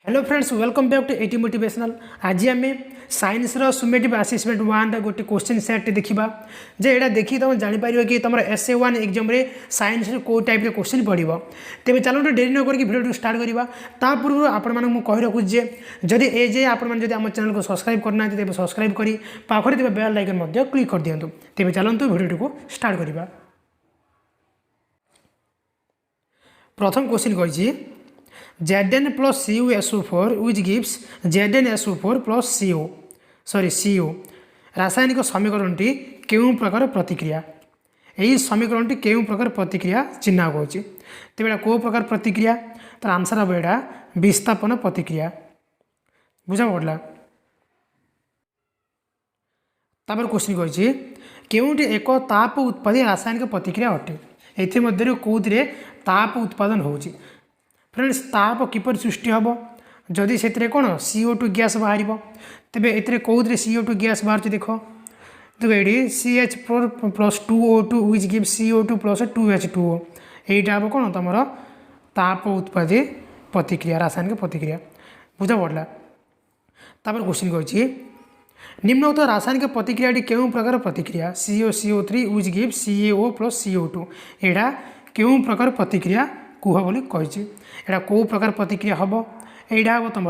Hello friends welcome back to AT motivational. आज आम science summative assessment one गोटे question set देखा जे यहाँ देखिए तुम जापर कि तुम SA1 एग्जाम साइंस कौ टाइप क्वेश्चन पड़ो। तेज चलो डेरी न करके भिडियो स्टार्ट करवा। ता पूर्व आपण मैं कही रखुचे जदि ए जे आम चैनल को सब्सक्राइब करना तेज सब्सक्राइब कर पाखे बेल आइकन क्लिक कर दिंतु। तेज चलतु भिडियो को स्टार्ट करवा। प्रथम क्वेश्चन कही Zn plus CuSO4 which gives ZnSO4 plus CO रासायनिक समीकरणटी केउं प्रकार प्रतिक्रिया। यही समीकरणटी केउं प्रकार प्रतिक्रिया चिन्ह कौच तेज कौ प्रकार प्रतिक्रिया तार आंसर हम यहाँ विस्थापन प्रतिक्रिया। बुझा पड़ा। तापर क्वेश्चन कही केउंटी एक ताप उत्पादी रासायनिक प्रतिक्रिया अटे। एमध्य कौन ताप उत्पादन होची। फ्रेंड्स ताप किपर सृष्टि हम जदि से कौन CO2 गैस बाहर तेरे ए कौन CO2 गैस बाहर देख ये CH4 + 2O2 which gives CO2 + 2H2O यहीटा हम कौन तुम ताप उत्पादी प्रतिक्रिया रासायनिक प्रतिक्रिया। बुझा पड़ा। तापर क्वेश्चन कही निम्नोक्त रासायनिक प्रतिक्रिया केउं प्रकार प्रतिक्रिया COCO3 which gives CaO + CO2 यहाँ केउं प्रकार प्रतिक्रिया कुह बोली कही। यहाँ कौ प्रकार प्रतिक्रिया हम यहाँ हम तुम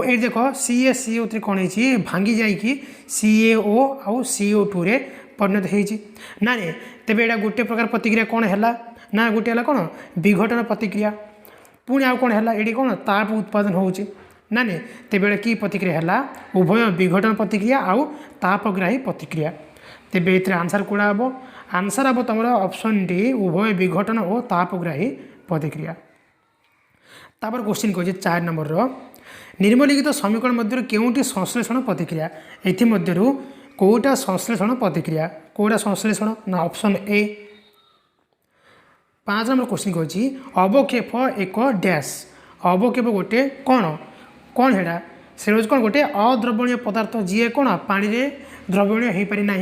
ये देख CaCO3 कौन है भांगी जाकि CaO आउ CO2 रे परिणत होती ना रे। तेज यहाँ गोटे प्रकार प्रतिक्रिया कौन है ना गोटे है कौन विघटन प्रतिक्रिया पुणी आउ कौन है ये कौन ताप उत्पादन होची ना नहीं। तेज कि प्रतिक्रिया है उभय विघटन प्रतिक्रिया आउ तापग्राही प्रतिक्रिया। तेज ये आंसर कौड़ा हम आंसर हम तुम ऑप्शन डी उभय विघटन और तापग्राही प्रतिक्रिया। तापर क्वेश्चन कही 4 नंबर निम्नलिखित समीकरण मध्य केउंटी संश्लेषण प्रतिक्रिया एमध्य कौटा संश्लेषण प्रतिक्रिया कौटा संश्लेषण ना ऑप्शन ए। 5 नंबर क्वेश्चन कही अवक्षेप एक डैश अवक्षेप गोटे कौन कौन है से हूँ कौन गोटे अद्रवणीय पदार्थ जी कौन पानी रे द्रवणीय हो पारि ना।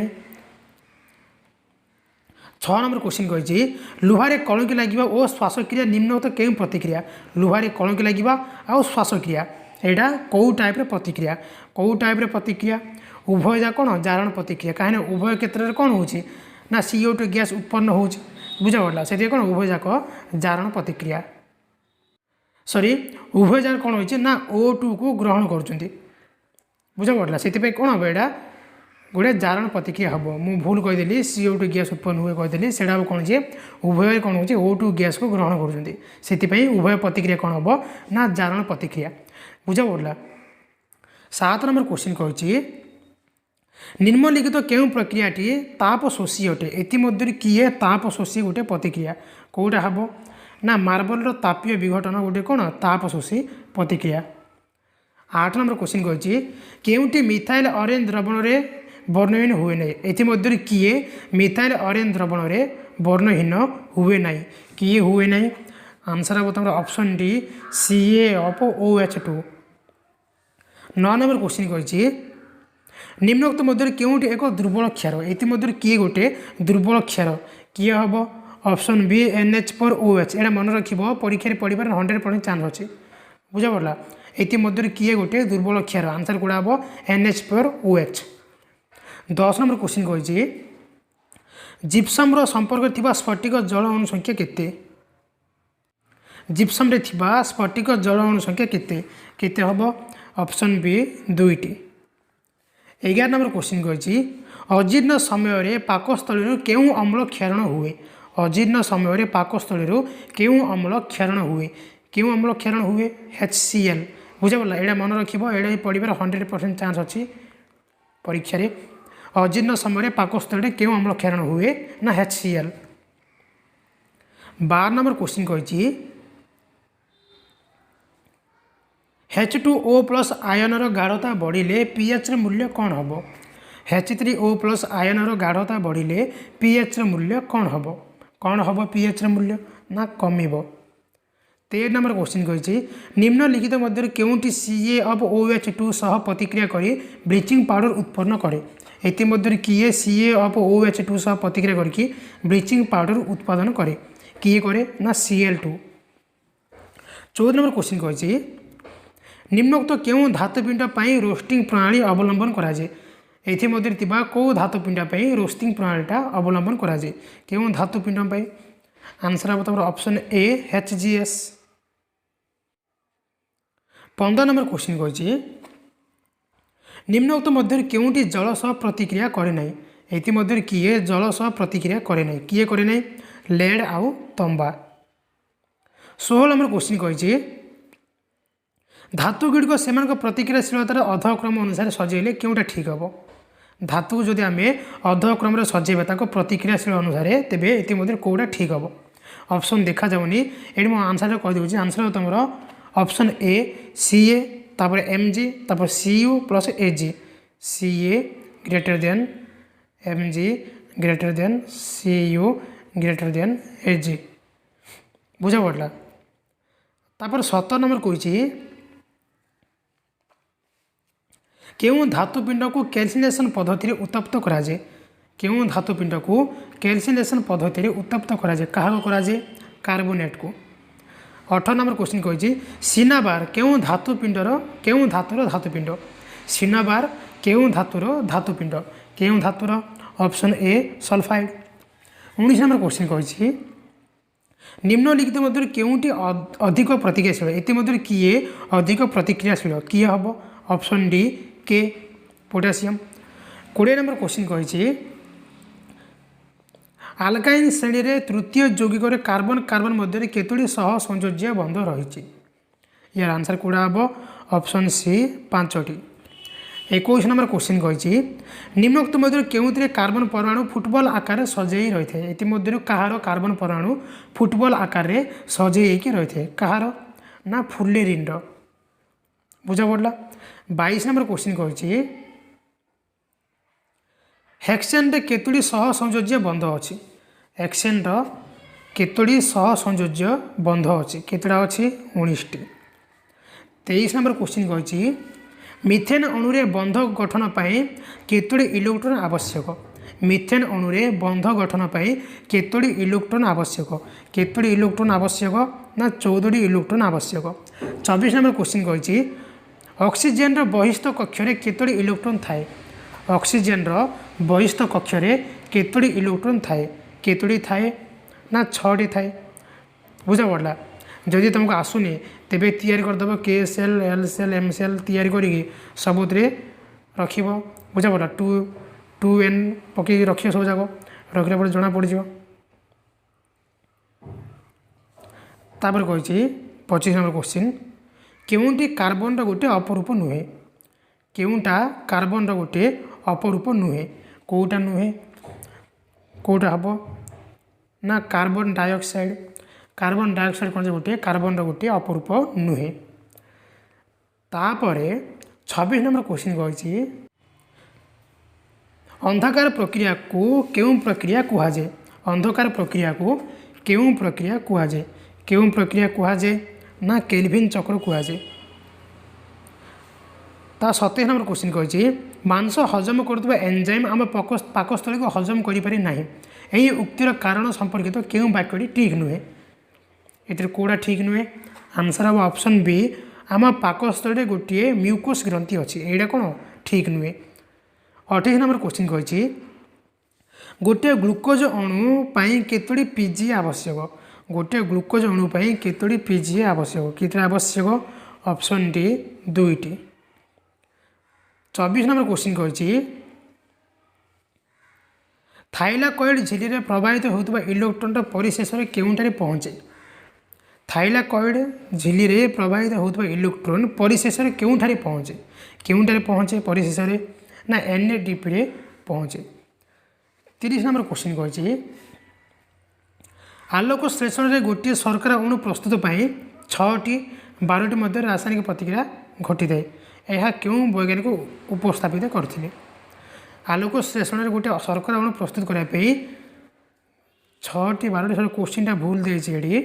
6 नंबर क्वेश्चन कही लुहारे कलंकी लगे और श्वासक्रिया निम्नोक्त केउं प्रतिक्रिया लुहारे कलंकी लगे आ श्वासक्रिया यहाँ कौ टाइप प्रतिक्रिया कौ टाइप प्रतिक्रिया उभय जा कौन जारण प्रतिक्रिया कहीं उभय क्षेत्र में कौन हो CO2 गैस उत्पन्न हो। बुझा पड़ा से कौन उभय जाक जारण प्रतिक्रिया सॉरी उभय जार कौन हो O2 को ग्रहण कर। बुझा पड़ा से कौन हम यहाँ गोटे जारण प्रतिक्रिया हम मुझे भूल कहीदेली CO2 गैस उत्पन्न हुए कहीदेली से कौन जे उभय कौन हो O2 गैस को ग्रहण कर उभय प्रतिक्रिया कौन हम ना जारण प्रतिक्रिया। बुझा पड़ा। 7 नंबर क्वेश्चन कही निम्नलिखित केउं प्रक्रियाटी ताप शोषी अटे एमध्य किए ताप शोषी गोटे प्रतिक्रिया कौटा हम ना मार्बल तापीय विघटन गोटे कौन ताप शोषी प्रतिक्रिया। 8 नंबर क्वेश्चन कही केउंटी मिथाइल ऑरेंज द्रवण में वर्णहीन हुए ना एमध्य किए मिथाइल ऑरेंज द्रवण में वर्णहीन हुए ना किए हुए ना। आंसर हम तुम option D CaOH2। 9 number question कही निम्नोक्त मध्य केउंटी एक दुर्बल क्षार एमध्य किए गोटे दुर्बल क्षार किए हम ऑप्शन बी NH4OH यहाँ मन रख परीक्षा पढ़ार 100% चांस अच्छे। बुझा पड़ा एमध्य किए गोटे दुर्बल क्षार आंसर कौड़ा हम NH4OH। 10 नंबर क्वेश्चन कही जिप्सम संपर्क थिबा स्फटिक जल अणु संख्या केते जिप्सम रे थिबा स्फटिक जल अणु संख्या केते केते हम ऑप्शन बी 2टी। 11 नंबर क्वेश्चन कही अजीर्ण समय पाकस्थली केउं अम्ल क्षरण हुए अजीर्ण समय पाकस्थली केउं अम्ल क्षरण हुए केउं अम्ल क्षरण हुए HCl। बुझा पड़ा यहाँ मन रख यहाँ पढ़ार 100% चांस अच्छी परीक्षा रे अजीर्ण समय पाकस्थली केउं अम्ल क्षरण हुए ना HCl। 12 नंबर क्वेश्चन कही H2O+ आयनर गाढ़ता बढ़िले pH मूल्य कौन हम H3O+ आयनर गाढ़ता बढ़िले pH मूल्य कौन हम pH मूल्य ना कमिब। 13 नंबर क्वेश्चन कही निम्नलिखित मध्य केउंटी CaOH2 सह प्रतिक्रिया करी ब्लीचिंग पाउडर उत्पन्न करे एमध्य किए CaOH2 सह प्रतिक्रिया करके ब्लीचिंग पाउडर उत्पादन करे किए करे ना Cl2। 14 नंबर क्वेश्चन कही निम्नोक्त क्यों धातुपिंड पर रोस्टिंग प्रणाली अवलंबन कराए एथि कौ धातुपिंड पर रोस्टिंग प्रणालीटा अवलंबन कराए क्यों धातुपिंड पर आंसर हम तुम option A HGS। 15 number question कही निम्नोक्त मध्य केउटी जल सह प्रतिक्रिया करे ना ये किए जल सह प्रतिक्रिया करे ना किए करे ना लेड आउ तंबा। 16 नंबर क्वेश्चन कही धातु गुड़िक से प्रतिक्रियाशीलतार अधक्रम अनुसार सजेले क्योंटा ठीक हम धातु को जदि आम अधक्रम सजेबा प्रतिक्रियाशील अनुसार तेज ये कौटा ठीक हम ऑप्शन देखा जाऊनी ये मो आंसर कहीदे आंसर तुम ऑप्शन ए CA तापर MG तापर CU plus AG CA greater than MG greater than CU greater than AG बुझा पड़ा। तापर 17 नंबर कही क्यों धातुपिंड को कैल्सिनेशन पद्धति उत्तप्त कराए क्यों धातुपिंड को कैल्सिनेशन पद्धति उत्तप्त कराए क्या कराए कार्बोनेट को। 18 नंबर क्वेश्चन कही सिनाबार क्यों धातुपिंडर क्यों धातुर धातुपिंड सिनाबार क्यों धातुर धातुपिंड क्यों धातुर option A sulphide. 19 number question कही निम्नलिखित मध्य केउटी अधिक प्रतिक्रियाशील ये किए अधिक प्रतिक्रियाशील किए हम ऑप्शन डी के पोटासियम। 20 नंबर क्वेश्चन कही आल्काइन श्रेणी रे तृतीय यौगिक कार्बन कार्बन मध्य केतोटी सह संयोज्य बंध रही यार आंसर कौड़ा हम ऑप्शन सी 5टी। 21 नंबर क्वेश्चन कही निम्नोक्त मध्य केउथिरे कार्बन परमाणु फुटबॉल आकार सजाई रही है ये कहार कार्बन परमाणु फुटबॉल आकार रे सजाई रही है कहार ना फुलेरिन बुझा पड़ा। 22 नंबर क्वेश्चन कही हेक्सेन रे केतोटी सह संयोज्य बंध अच्छी हेक्सेन केतोटी सह संयोज्य बंध अच्छी केतोटा अच्छी 19टी। 23 नंबर क्वेश्चन कही मिथेन अणुरे बंध गठन पाई केतोटी इलेक्ट्रॉन आवश्यक मिथेन अणुरे बंध गठन पाई केतोटी इलेक्ट्रॉन आवश्यक केतोटी इलेक्ट्रॉन आवश्यक ना 14टी इलेक्ट्रॉन आवश्यक। 24 नंबर क्वेश्चन कही ऑक्सीजन बहिस्थ कक्षरे केतोटी इलेक्ट्रॉन थाए ऑक्सीजन बहिस्थ कक्षरे केतोटी इलेक्ट्रॉन थाए केतोटी थाए ना 6टी थाए बुझा पड़ा। जदि तुमको आसुनी तेबे तैयारी करदेव KCl LCl MCl तैयारी करी सबुत रख बुझा पड़ा 2N पकई रख सब जाक रखला पर जना पड़ तापर कही 25 नंबर क्वेश्चन केउटी कार्बन गोटे अपरूप नुहे केउटा कार्बन गोटे अपरूप नुहे कौटा नुहे कौटा हम ना कार्बन डाइऑक्साइड कौन गोटे कार्बन गोटे अपरूप नुहे। तापर 26 नंबर क्वेश्चन कही अंधकार प्रक्रिया को क्यों प्रक्रिया कहुए अंधकार प्रक्रिया को क्यों प्रक्रिया कहुए क्यों प्रक्रिया कहुए ना केल्विन चक्र कहुए। 27 नंबर क्वेश्चन कही मांस हजम करुवा एंजाइम आम पाकस्थली को हजम करें ना यही उक्तिर कारण संपर्कित क्यों वाक्यटी ठीक नुहे ये कौटा ठीक नुहे आंसर हम ऑप्शन बी आम पाकस्थली गोटे म्यूकोस ग्रंथि अच्छी यहाँ कौन ठीक नुहे। 28 नंबर क्वेश्चन कही गोटे ग्लुकोज अणु पाई केतोटी PGA आवश्यक गोटे ग्लुकोज अणु पाई केतोटी PGA आवश्यक केतोटी आवश्यक ऑप्शन डी 2टी। 24 नंबर क्वेश्चन कही थाइलाकॉइड झिल्ली रे प्रवाहित होता इलेक्ट्रॉन परिशेष केउंठारे पहुँचे थाइलाकॉइड झिल्ली रे प्रवाहित होता इलेक्ट्रॉन परिशेष केउंठारे पहुँचे परिशेष ना NADP रे पहुँचे। 30 नंबर क्वेश्चन कही आलोक श्लेषण रे गोटे शर्करा अणु प्रस्तुत पाई 6टी 12टी मध्य रासायनिक प्रतिक्रिया घटी थाए यह क्यों वैज्ञानिक उपस्थापित करथिले आलोक श्लेषण रे गोटे शर्करा अणु प्रस्तुत करने 6टी 12टी क्वेश्चन भूल देती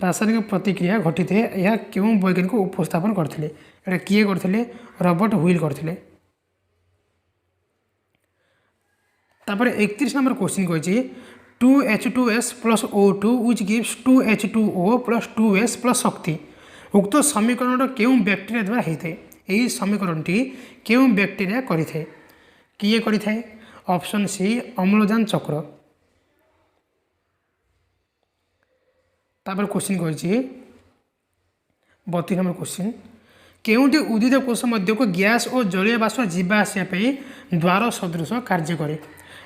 रासायनिक प्रतिक्रिया घटी थे यह क्यों वैज्ञानिक उपस्थापन करथिले एटा किए करथिले रॉबर्ट हुइल करथिले। तापर 31 नंबर क्वेश्चन कही 2H2S plus O2 which gives 2H2O plus 2S plus शक्ति उक्त समीकरण क्यों बैक्टेरिया द्वारा होता है यही समीकरण टी क्यों बैक्टेरिया करें किए करें ऑप्शन सी अम्लजान चक्र। तापर क्वेश्चन कही 32 नंबर क्वेश्चन केउंटी उद्भिद कोष मध्य को गैस और जलीय बाष्प जीवा आसापी द्वार सदृश कार्य करे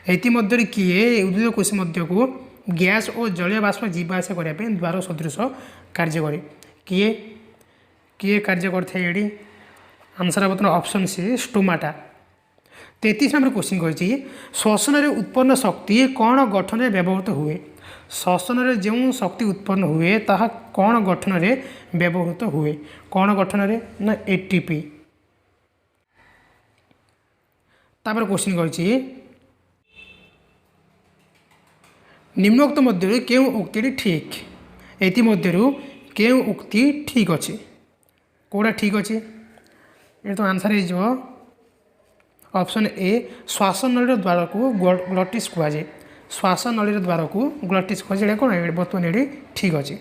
एमध्य किए उद्भिद कोष मध्य को गैस और जलीय बाष्प जीवा आसा करने द्वार सदृश कार्य करे किए किए कार्य करते आंसर हम बर्तमान option C stomata. 33 number question कही श्वसन में उत्पन्न शक्ति कौन गठन में व्यवहृत हुए श्वसन में जो शक्ति उत्पन्न हुए ताहा कौन गठन में व्यवहृत हुए कौन गठन में ना एटीपी। तापर क्वेश्चन कही निम्नोक्त मध्य क्यों उक्ति ठीक एमध्य क्यों उक्ति ठीक अच्छे कौटा ठीक अच्छे ये तो आंसर हो ऑप्शन ए श्वासनली द्वार को ग्लटिस कहुए श्वासनली द्वार को ग्लटिस कहुए कौन बर्तमान ये ठीक अच्छे।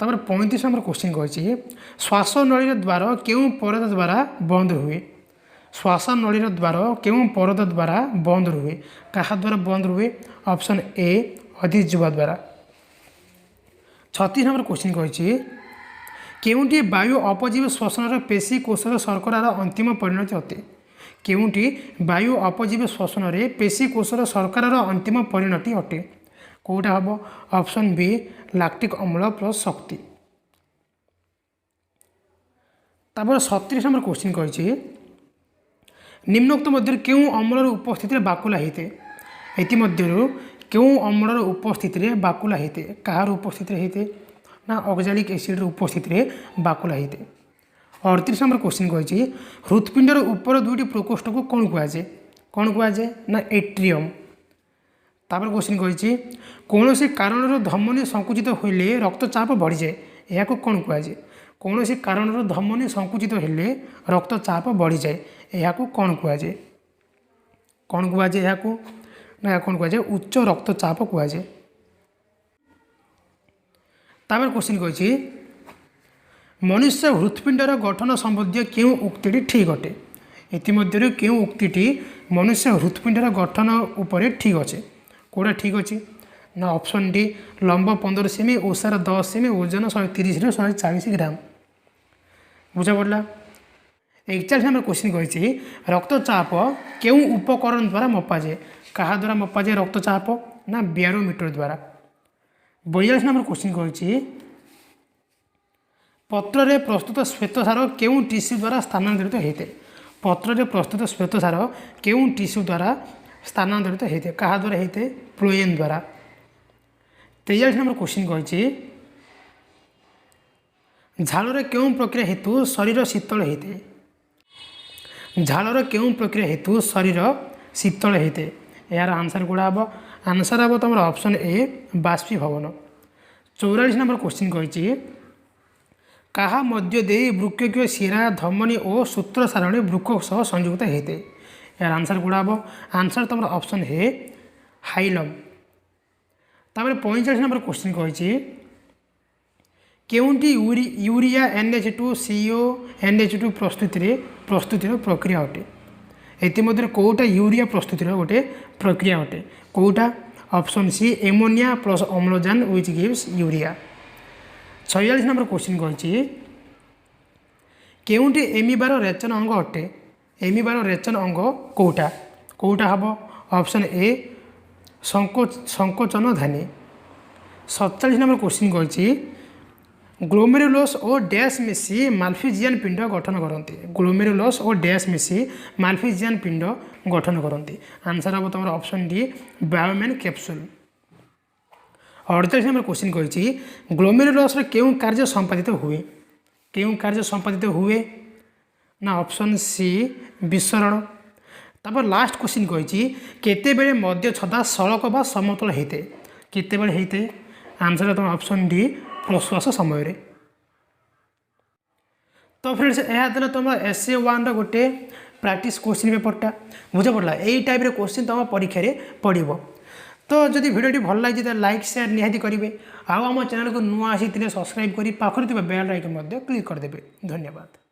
तब 35 नंबर क्वेश्चन कही श्वासनली द्वार क्यों परद द्वारा बंद हुए श्वासनली द्वार क्यों परद द्वारा बंद हुए क्या द्वारा बंद हुए ऑप्शन ए अधिजुवा द्वारा। 36 नंबर क्वेश्चन कही केउंटी वायु अपजीव श्वसन पेशी कोषर शर्करार अंतिम परिणति अटे केउंटी वायु अपजीव श्वसन पेशी कोषर शर्करार अंतिम परिणति अटे कौटा हम ऑप्शन बी लैक्टिक अम्ल प्लस शक्ति। तापर 37 नंबर क्वेश्चन कही निम्नोक्त मध्य क्यों अम्लर उपस्थिति बाकुला होते एमध्य क्यों अम्लर उपस्थिति बाकुला होते कहार उपस्थिति होते ना ऑक्सैलिक एसिड उपस्थिति में बाकुला होते। 38 नंबर क्वेश्चन कही हृत्पिंडर ऊपर दुईटी प्रकोष्ठ को कौन कहुए ना एट्रियम। तापर क्वेश्चन कही कौन सी कारण धमनी संकुचित होइले रक्तचाप बढ़ी जाए यह कौन कहुए कौन सी कारण धमनी संकुचित होइले रक्तचाप बढ़ी जाए यह कौन कहुए यह ना कौन कहुए उच्च रक्तचाप कहुए। तापर क्वेश्चन कही मनुष्य हृत्पिंडर गठन संबंधी क्यों उक्ति ठीक अटे इतिमध्य क्यों उक्ति मनुष्य हृत्पिंडर गठन उपर ठीक अच्छे कौटा ठीक अच्छे ना ऑप्शन डी लंब 15 सेमी ओसार 10 सेमी ओजन 130 ରୁ 140 ग्राम बुझा पड़ा। 41 नंबर क्वेश्चन कही रक्तचाप क्यों उपकरण द्वारा मपाए क्या द्वारा मपाए रक्तचाप ना बैरोमीटर द्वारा। 42 नंबर क्वेश्चन कही पत्र प्रस्तुत श्वेतसार क्यों टिश्यू द्वारा स्थानांतरित होते पत्र प्रस्तुत श्वेतसार क्यों टिश्यू द्वारा स्थानांतरित होते क्या द्वारा होते फ्लोएम द्वारा। 43 नंबर क्वेश्चन कही झालर क्यों प्रक्रिया हेतु शरीर शीतल होते झालर क्यों प्रक्रिया हेतु शरीर शीतल होते यार आंसर गुड़ा हम आंसर हम तुम ऑप्शन ए बाष्पीभवन। 44 नंबर क्वेश्चन कही क्या मध्य दे वृक्कीय शिरा धमनी और सूत्र सारणी वृक्क सह संयुक्त होते यार आंसर गुड़ा हम आंसर तुम ऑप्शन है हाइलम। तापर 45 नंबर क्वेश्चन कही केउंटी यूरिया NH2CO NH2 प्रस्तुतिर प्रक्रिया अटे एमध्य कौटा यूरिया प्रस्तुतिर गोटे प्रक्रिया अटे कौटा ऑप्शन सी एमोनिया प्लस अम्लजान which gives urea. 46 number question कही केउंटी एमिबार रेचन अंग अटे एमिबार रेचन अंग कौटा कौटा हम ऑप्शन ए संकोचन धानी। 47 नंबर क्वेश्चन कही ग्लोमेरुलस और डैश मिसी माल्फिजियन पिंड गठन करती ग्लोमेरुलस और डैश मिसी माल्फिजियन पिंड गठन करती आंसर हम तुम option D Bowman capsule. 48 number question कही ग्लोमेरुलस क्यों कार्य संपादित हुए ना ऑप्शन सी विसरण। तब लास्ट क्वेश्चन कही केते बेले मध्य छदा सड़क बा समतल होते केते बेले होते आंसर तुम ऑप्शन डी प्रश्वास समय रे। तो फ्रेंड्स यह तुम SA1 गोटे प्रैक्टिस क्वेश्चन पेपरटा बुझा पड़ा यही टाइप क्वेश्चन तुम परीक्षा रे पड़ो। तो जदि भिडियोटी भल लगी तो लाइक शेयर निहाती करेंगे आम चैनल को नुआ आसी सब्सक्राइब कर पाखर बेल आइकन क्लिक करदे। धन्यवाद।